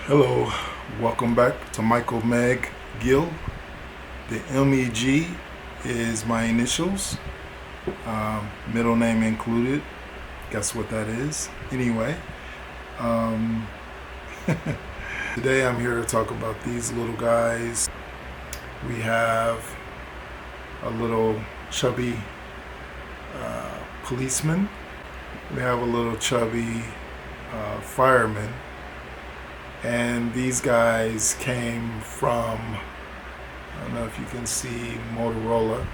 Hello, welcome back to Michael Meg Gill. The MEG is my initials, middle name included. Guess what that is? Anyway, um, today I'm here to talk about these little guys. We have a little chubby policeman. We have a little chubby fireman. And these guys came from, I don't know if you can see Motorola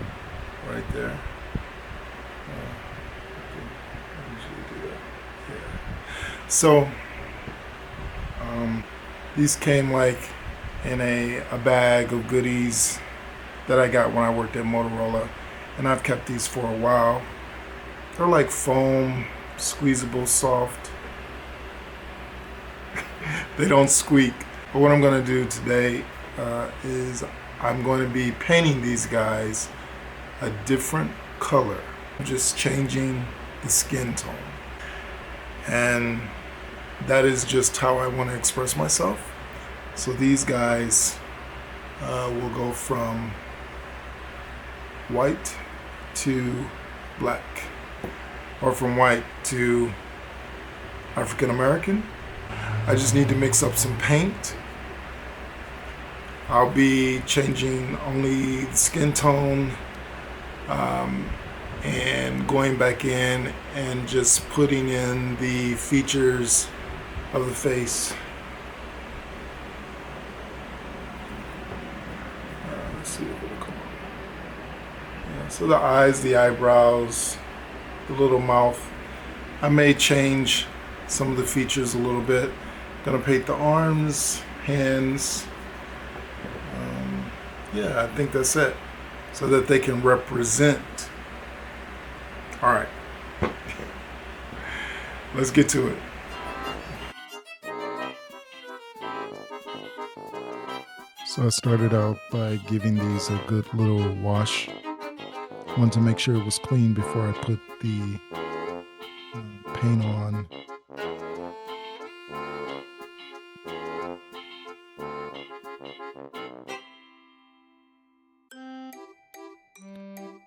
right there. I usually do that. Yeah. So these came like in a bag of goodies that I got when I worked at Motorola. And I've kept these for a while. They're like foam, squeezable, soft. They don't squeak. But what I'm going to do today is I'm going to be painting these guys a different color. I'm just changing the skin tone. And that is just how I want to express myself. So these guys will go from white to black, or from white to African American. I just need to mix up some paint. I'll be changing only the skin tone and going back in and just putting in the features of the face. Let's see if it'll come on. Yeah, so the eyes, the eyebrows, the little mouth. I may change some of the features a little bit. Gonna paint the arms, hands. Yeah, I think that's it. So that they can represent. All right. Let's get to it. So I started out by giving these a good little wash. Wanted to make sure it was clean before I put the paint on.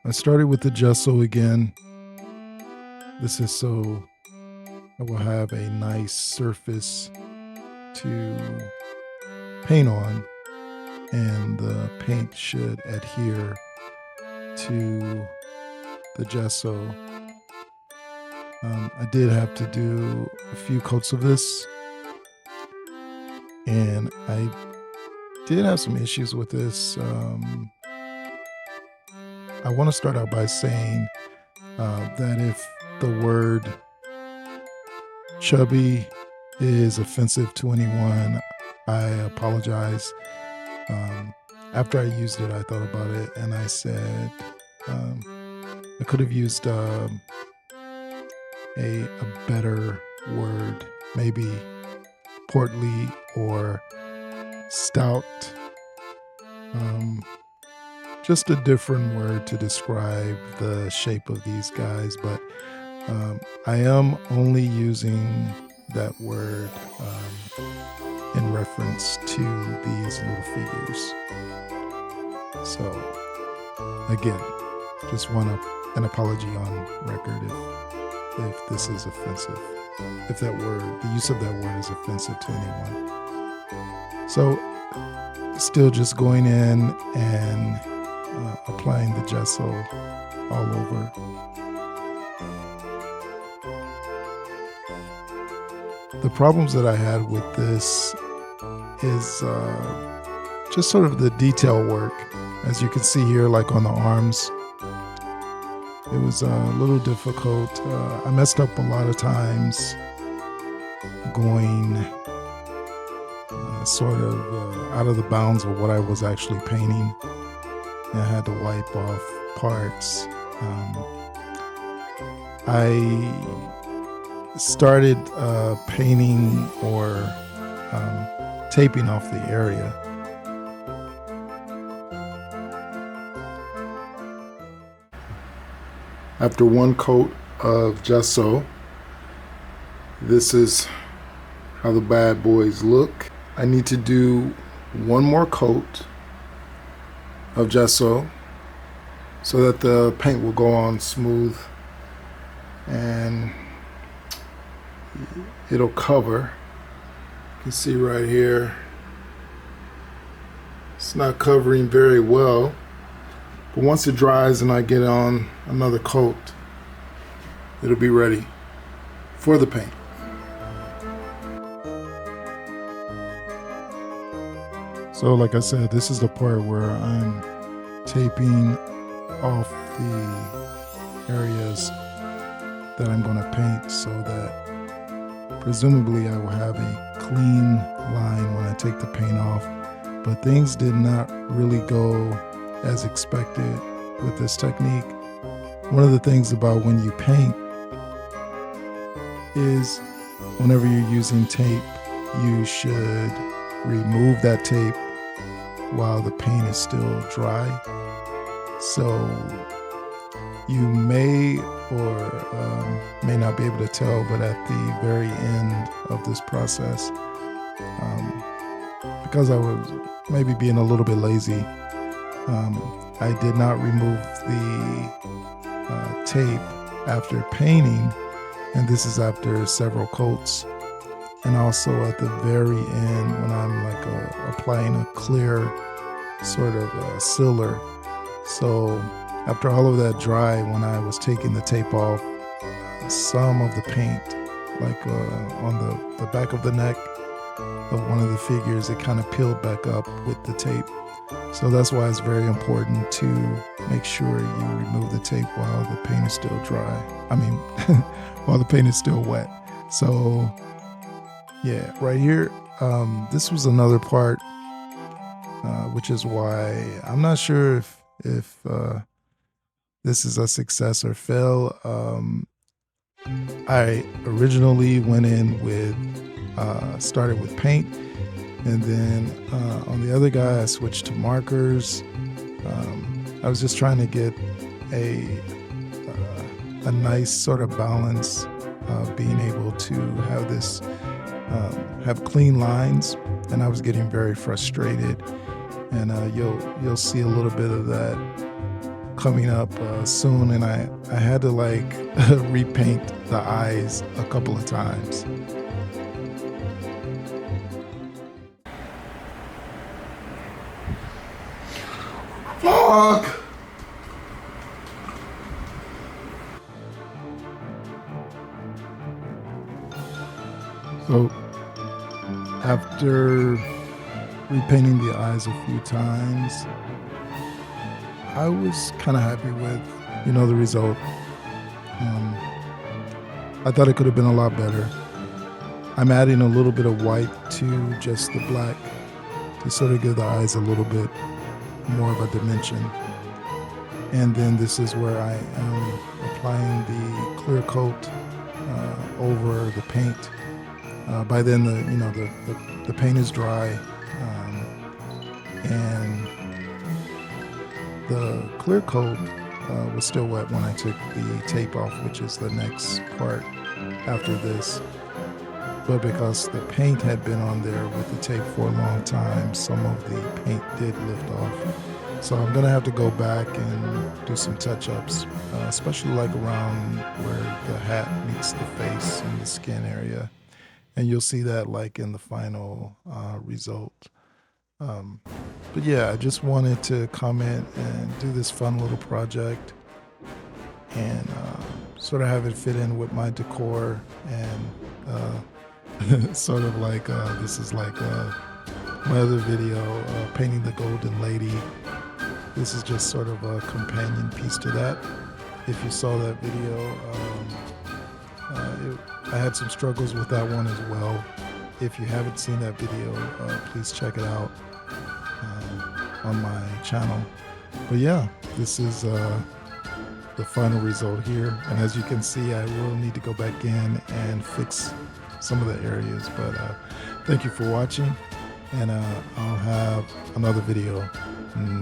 I started with the gesso again. This is so I will have a nice surface to paint on, and the paint should adhere to the gesso. I did have to do a few coats of this, and I did have some issues with this. I want to start out by saying that if the word chubby is offensive to anyone, I apologize. After I used it, I thought about it and I said I could have used a better word, maybe portly or stout. Just a different word to describe the shape of these guys, but I am only using that word in reference to these little figures. So again, just want an apology on record if this is offensive, if that word, the use of that word is offensive to anyone. So still just going in and applying the gesso all over. The problems that I had with this is just sort of the detail work. As you can see here, like on the arms, it was a little difficult. I messed up a lot of times going sort of out of the bounds of what I was actually painting. I had to wipe off parts. I started painting or taping off the area. After one coat of gesso, this is how the bad boys look. I need to do one more coat of gesso so that the paint will go on smooth and it'll cover. You can see right here, it's not covering very well, but once it dries and I get on another coat, it'll be ready for the paint. So like I said, this is the part where I'm taping off the areas that I'm going to paint so that presumably I will have a clean line when I take the paint off. But things did not really go as expected with this technique. One of the things about when you paint is whenever you're using tape, you should remove that tape while the paint is still dry. So you may or may not be able to tell, but at the very end of this process, because I was maybe being a little bit lazy, I did not remove the tape after painting, and this is after several coats. And also at the very end, when I'm like applying a clear sort of sealer. So after all of that dry, when I was taking the tape off, some of the paint, like on the back of the neck of one of the figures, it kind of peeled back up with the tape. So that's why it's very important to make sure you remove the tape while the paint is still dry. I mean, while the paint is still wet. So yeah, right here, this was another part, which is why I'm not sure if this is a success or fail. I originally went in with, started with paint, and then on the other guy, I switched to markers. I was just trying to get a nice sort of balance of being able to have this have clean lines, and I was getting very frustrated, and you'll see a little bit of that coming up soon. And I had to like repaint the eyes a couple of times. Fuck! So after repainting the eyes a few times, I was kind of happy with, the result. I thought it could have been a lot better. I'm adding a little bit of white to just the black to sort of give the eyes a little bit more of a dimension. And then this is where I am applying the clear coat over the paint. By then, the paint is dry, and the clear coat was still wet when I took the tape off, which is the next part after this. But because the paint had been on there with the tape for a long time, some of the paint did lift off. So I'm gonna have to go back and do some touch-ups, especially like around where the hat meets the face and the skin area. And you'll see that like in the final result. But yeah, I just wanted to comment and do this fun little project and sort of have it fit in with my decor, and sort of like this is like my other video, painting the golden lady. This is just sort of a companion piece to that. If you saw that video, I had some struggles with that one as well. If you haven't seen that video, please check it out on my channel. But yeah, this is the final result here. And as you can see, I will need to go back in and fix some of the areas. But thank you for watching, and I'll have another video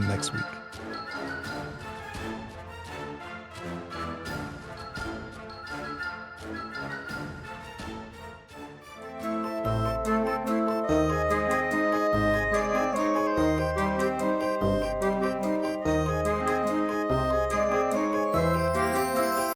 next week.